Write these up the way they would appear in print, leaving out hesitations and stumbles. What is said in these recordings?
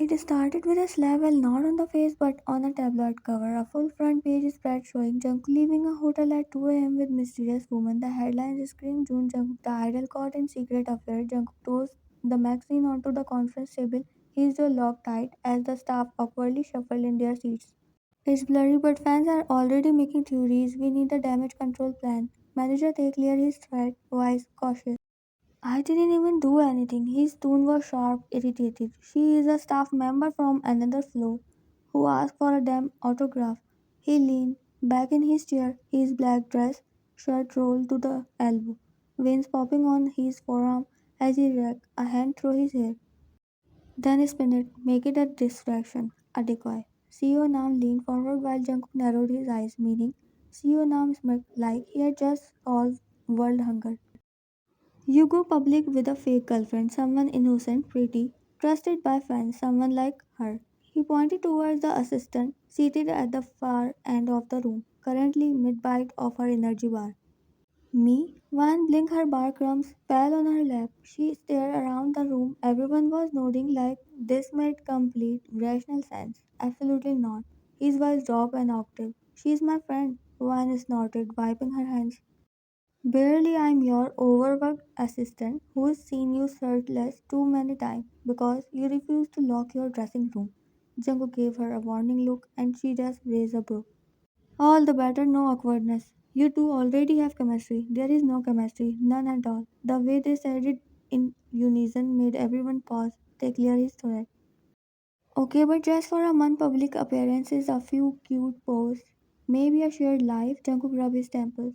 It started with a slap, well, not on the face but on a tabloid cover. A full front page spread showing Jungkook leaving a hotel at 2 a.m. with mysterious woman. The headlines scream June Jungkook, the idol caught in secret affair. Jungkook throws the magazine onto the conference table. His jaw locked tight as the staff awkwardly shuffled in their seats. It's blurry, but fans are already making theories. We need a damage control plan. Manager, they clear his threat, voice cautious. I didn't even do anything. His tone was sharp, irritated. She is a staff member from another floor who asked for a damn autograph. He leaned back in his chair, his black dress shirt rolled to the elbow, veins popping on his forearm as he raked a hand through his hair. Then spin it, make it a distraction, a decoy. CEO Nam leaned forward while Jungkook narrowed his eyes, meaning CEO Nam smirked like he had just solved world hunger. You go public with a fake girlfriend, someone innocent, pretty, trusted by fans, someone like her. He pointed towards the assistant, seated at the far end of the room, currently mid-bite of her energy bar. Me? One blinked, her bar crumbs fell on her lap. She stared around the room. Everyone was nodding like this made complete rational sense. Absolutely not. His voice dropped an octave. She's my friend. One snorted, wiping her hands. Barely, I'm your overworked assistant who's seen you shirtless too many times because you refuse to lock your dressing room. Jungkook gave her a warning look and she just raised a brow. All the better, no awkwardness. You two already have chemistry. There is no chemistry, none at all. The way they said it in unison made everyone pause. They clear his throat. Okay, but just for a month public appearances, a few cute posts, maybe a shared life, Jungkook rub his temples.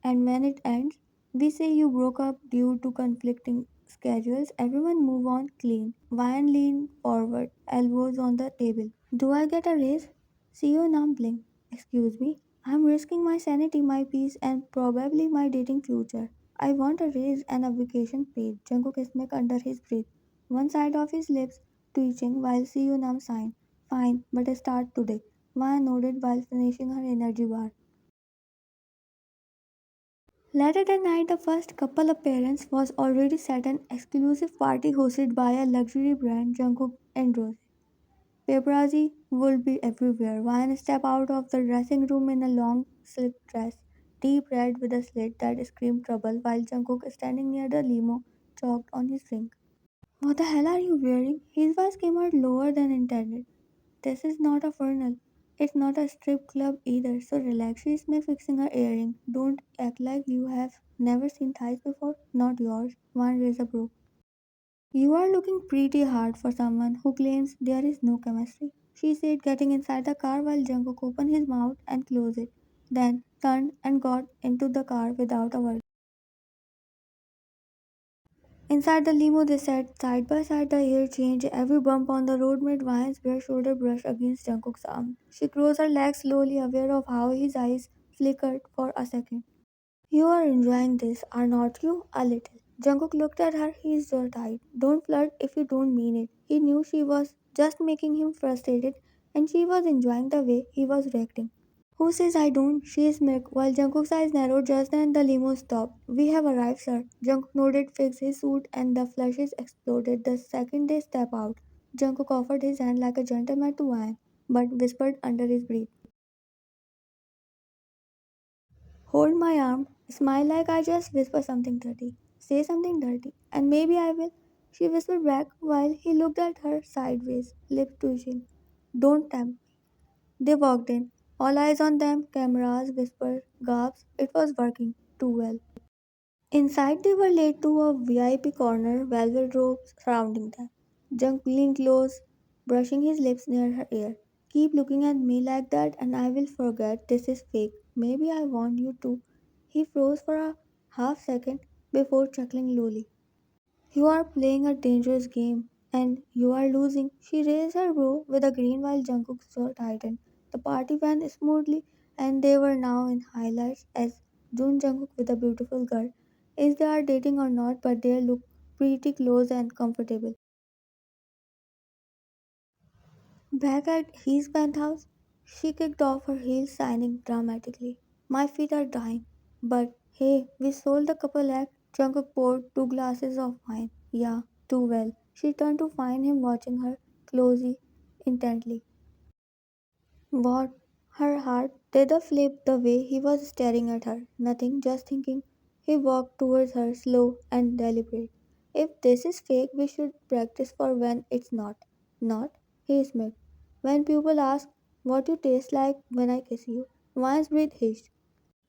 And when it ends, we say you broke up due to conflicting schedules. Everyone move on clean. Wine lean forward, elbows on the table. Do I get a raise? CEO numbling. Excuse me. I'm risking my sanity, my peace, and probably my dating future. I want a raise and a vacation paid. Jungkook smacked under his breath, one side of his lips twitching while CEO Nam signed. Fine, but start today. Wine nodded while finishing her energy bar. Later that night, the first couple appearance was already set an exclusive party hosted by a luxury brand, Jungkook and Rose. Paparazzi would be everywhere. Ryan stepped out of the dressing room in a long silk dress, deep red with a slit that screamed trouble, while Jungkook, standing near the limo, choked on his drink. What the hell are you wearing? His voice came out lower than intended. This is not a funnel. It's not a strip club either, so relax. She's me fixing her earring. Don't act like you have never seen thighs before. Not yours. One razor broke. You are looking pretty hard for someone who claims there is no chemistry. She said, getting inside the car while Jungkook opened his mouth and closed it, then turned and got into the car without a word. Inside the limo, they sat side by side. The air changed. Every bump on the road made Vian's bare shoulder brush against Jungkook's arm. She crossed her legs slowly, aware of how his eyes flickered for a second. You are enjoying this, are not you? A little. Jungkook looked at her, his jaw tight. Don't flirt if you don't mean it. He knew she was just making him frustrated, and she was enjoying the way he was reacting. Who says I don't? She smirked, while Jungkook's eyes narrowed just then the limo stopped. We have arrived, sir. Jungkook nodded, fixed his suit, and the flashes exploded the second they stepped out. Jungkook offered his hand like a gentleman to Wang, but whispered under his breath. Hold my arm, smile like I just whisper something dirty. Say something dirty, and maybe I will. She whispered back while he looked at her sideways, lips twitching. Don't tempt. They walked in, all eyes on them, cameras, whispers, gasps. It was working too well. Inside, they were led to a VIP corner, velvet robes surrounding them. Junk leaned close, brushing his lips near her ear. Keep looking at me like that, and I will forget this is fake. Maybe I want you to. He froze for a half second before chuckling lowly. You are playing a dangerous game, and you are losing. She raised her brow with a grin while Jungkook's jaw tightened. The party went smoothly, and they were now in highlights as June Jungkook with a beautiful girl. Is they are dating or not, but they look pretty close and comfortable. Back at his penthouse, she kicked off her heels, signing dramatically. My feet are dying. But hey, we sold the couple act. Jungkook poured two glasses of wine. Yeah, too well. She turned to find him watching her. closely, intently. What? Her heart did a flip the way he was staring at her. Nothing, just thinking. He walked towards her, slow and deliberate. If this is fake, we should practice for when it's not. Not? He smirked. When people ask what you taste like when I kiss you, Vine's breath hissed.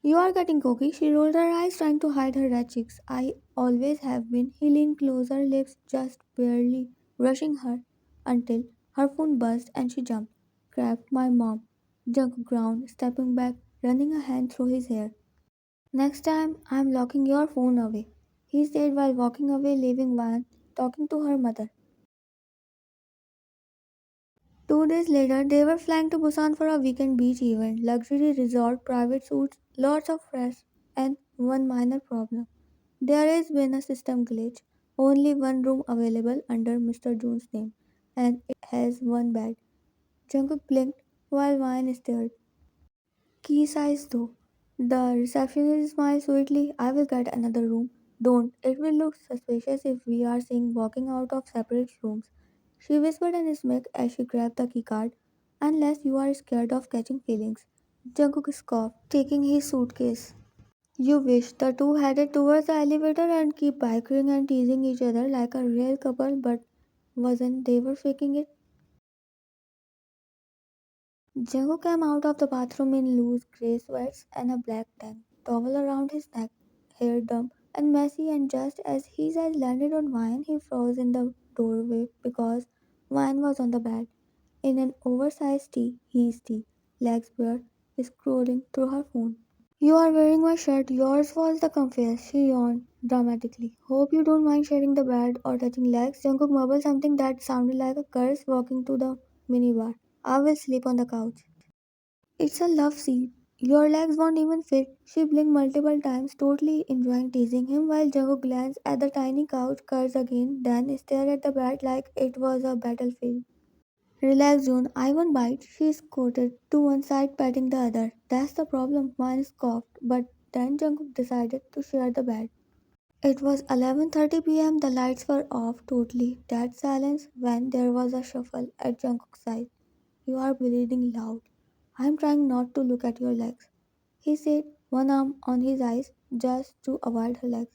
You are getting cocky. She rolled her eyes, trying to hide her red cheeks. I always have been. He leaned closer, lips just barely brushing her, until her phone buzzed and she jumped. Grabbed my mom. Junk ground, stepping back, running a hand through his hair. Next time, I'm locking your phone away, he said while walking away, leaving Van talking to her mother. 2 days later, they were flying to Busan for a weekend beach event, luxury resort, private suites, lots of fresh, and one minor problem. There has been a system glitch. Only one room available under Mr. Jones' name, and it has one bed. Jungkook blinked while Wine stared. Key size though. The receptionist smiled sweetly. I will get another room. Don't. It will look suspicious if we are seen walking out of separate rooms. She whispered and smirked as she grabbed the keycard. Unless you are scared of catching feelings. Jungkook scoffed, taking his suitcase. You wish the two headed towards the elevator and keep bickering and teasing each other like a real couple, but wasn't they were faking it? Jago came out of the bathroom in loose grey sweats and a black tank, towel around his neck, hair damp and messy, and just as his eyes landed on Wine, he froze in the doorway because Wine was on the bed, in an oversized tee, his tee, legs bare, scrolling through her phone. You are wearing my shirt, yours was the confess, she yawned dramatically. Hope you don't mind sharing the bed or touching legs. Jungkook mumbled something that sounded like a curse walking to the minibar. I will sleep on the couch. It's a love seat. Your legs won't even fit. She blinked multiple times, totally enjoying teasing him while Jungkook glanced at the tiny couch, cursed again, then stared at the bed like it was a battlefield. Relax, June. I won't bite. She squatted to one side, patting the other. That's the problem. One scoffed, but then Jungkook decided to share the bed. It was 11:30 p.m. The lights were off, totally dead silence when there was a shuffle at Jungkook's side. You are bleeding loud. I am trying not to look at your legs, he said, one arm on his eyes just to avoid her legs.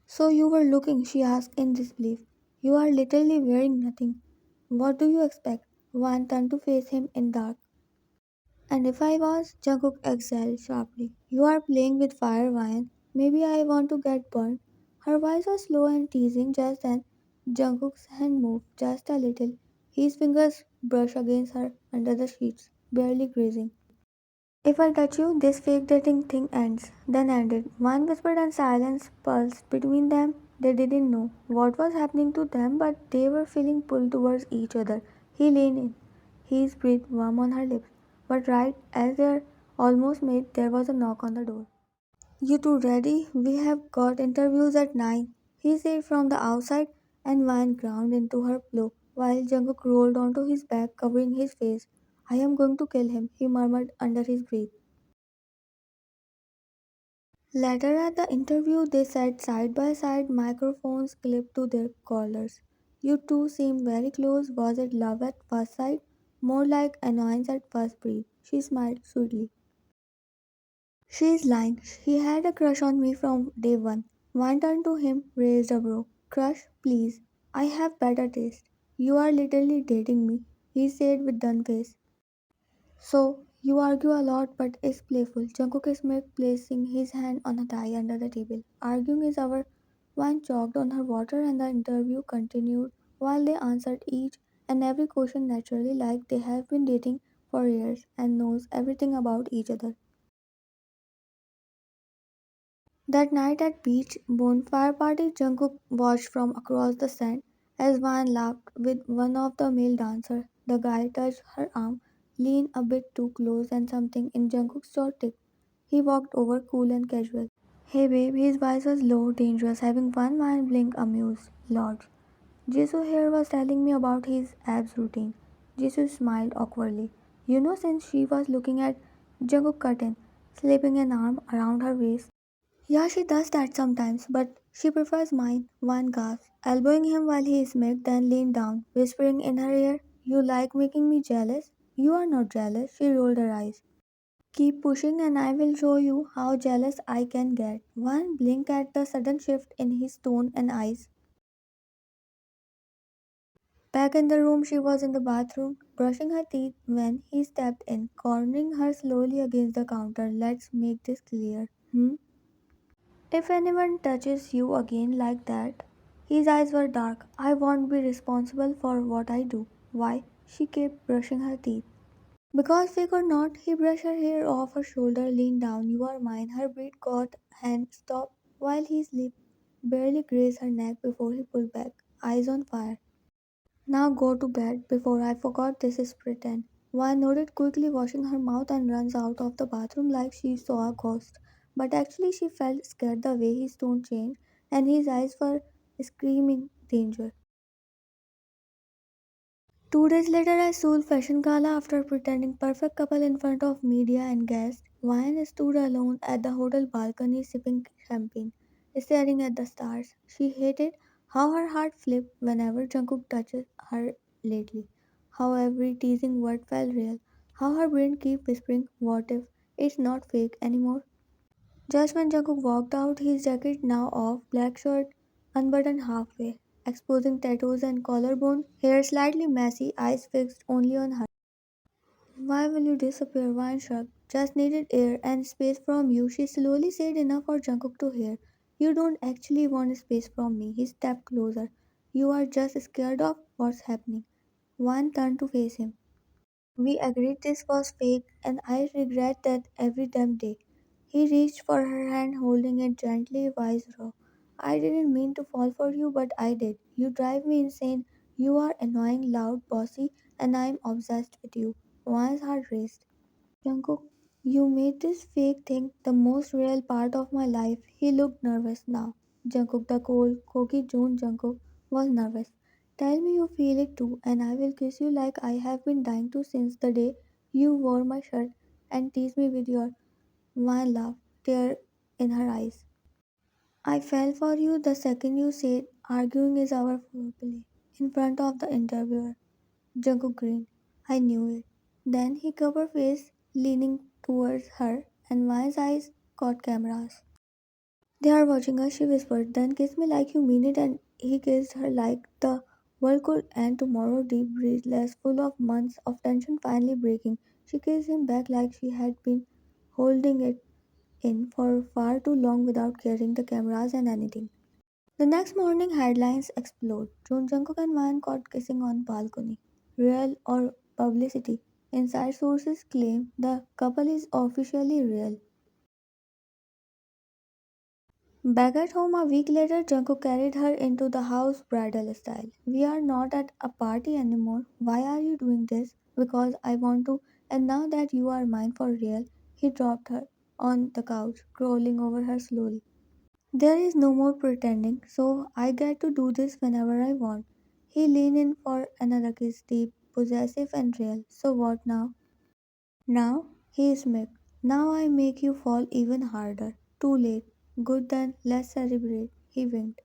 So you were looking, she asked in disbelief. You are literally wearing nothing. What do you expect? Wan turned to face him in dark. And if I was? Jungkook exhaled sharply. You are playing with fire, Ryan. Maybe I want to get burned. Her voice was slow and teasing just then. Jungkook's hand moved just a little. His fingers brushed against her under the sheets, barely grazing. If I touch you, this fake dating thing ends. Then ended. One whispered and silence pulsed between them. They didn't know what was happening to them, but they were feeling pulled towards each other. He leaned in, his breath warm on her lips. But right as they almost met, there was a knock on the door. You two ready? We have got interviews at 9, he said from the outside, and Van ground into her pillow while Jungkook rolled onto his back, covering his face. I am going to kill him, he murmured under his breath. Later at the interview, they sat side by side, microphones clipped to their collars. You two seem very close. Was it love at first sight? More like annoyance at first breath. She smiled sweetly. She is lying. She had a crush on me from day one. One turned to him, raised a brow. Crush, please. I have better taste. You are literally dating me, he said with done face. So, you argue a lot, but it's playful. Jungkook is placing his hand on a tie under the table. Arguing is our Wine choked on her water and the interview continued while they answered each and every question naturally like they have been dating for years and knows everything about each other. That night at beach bonfire party, Jungkook watched from across the sand as Van laughed with one of the male dancers. The guy touched her arm, leaned a bit too close, and something in Jungkook's jaw ticked. He walked over, cool and casual. Hey babe, his voice was low, dangerous, having one man blink amused. Lord. Jisoo here was telling me about his abs routine. Jisoo smiled awkwardly. You know, since she was looking at Jungkook curtain, slipping an arm around her waist. Yeah, she does that sometimes, but She prefers mine, one gasped, elbowing him while he smirked, then leaned down, whispering in her ear, "You like making me jealous?" "You are not jealous," she rolled her eyes. "Keep pushing and I will show you how jealous I can get." One blinked at the sudden shift in his tone and eyes. Back in the room, she was in the bathroom, brushing her teeth when he stepped in, cornering her slowly against the counter. "Let's make this clear. If anyone touches you again like that." His eyes were dark. "I won't be responsible for what I do." "Why?" She kept brushing her teeth. "Because we could not." He brushed her hair off her shoulder, leaned down. "You are mine." Her breath caught and stopped while his lip barely grazed her neck before he pulled back, eyes on fire. "Now go to bed before I forgot this is pretend." Wan nodded quickly, washing her mouth and runs out of the bathroom like she saw a ghost. But actually she felt scared the way his tone changed and his eyes were screaming danger. 2 days later, at Seoul Fashion Gala, after pretending perfect couple in front of media and guests, Ryan stood alone at the hotel balcony sipping champagne, staring at the stars. She hated how her heart flipped whenever Jungkook touched her lately, how every teasing word felt real, how her brain kept whispering, "What if it's not fake anymore?" Just when Jungkook walked out, his jacket now off, black shirt unbuttoned halfway, exposing tattoos and collarbone, hair slightly messy, eyes fixed only on her. "Why will you disappear?" Vine shrugged. "Just needed air and space from you." She slowly said enough for Jungkook to hear. "You don't actually want space from me." He stepped closer. "You are just scared of what's happening." Vine turned to face him. "We agreed this was fake, and I regret that every damn day." He reached for her hand, holding it gently, wise raw. "I didn't mean to fall for you, but I did. You drive me insane. You are annoying, loud, bossy, and I'm obsessed with you." Wan's heart raced. "Jungkook, you made this fake thing the most real part of my life." He looked nervous now. Jungkook, the cold, cocky June Jungkook, was nervous. "Tell me you feel it too, and I will kiss you like I have been dying to since the day you wore my shirt and teased me with your..." One laugh, tear in her eyes. "I fell for you the second you said arguing is our foreplay in front of the interviewer." Jungkook grinned. "I knew it." Then he covered face, leaning towards her, and Wan's eyes caught cameras. "They are watching us," she whispered. "Then kiss me like you mean it." And he kissed her like the world could end tomorrow, deep, breathless, full of months of tension finally breaking. She kissed him back like she had been holding it in for far too long without caring the cameras and anything. The next morning, headlines explode. Jun Jungkook and Wan caught kissing on balcony. Real or publicity? Inside sources claim the couple is officially real. Back at home a week later, Jungkook carried her into the house bridal style. "We are not at a party anymore. Why are you doing this?" "Because I want to, and now that you are mine for real." He dropped her on the couch, crawling over her slowly. "There is no more pretending, so I get to do this whenever I want." He leaned in for another kiss, deep, possessive, and real. "So what now?" "Now?" He smirked. "Now I make you fall even harder." "Too late." "Good then, let's celebrate." He winked.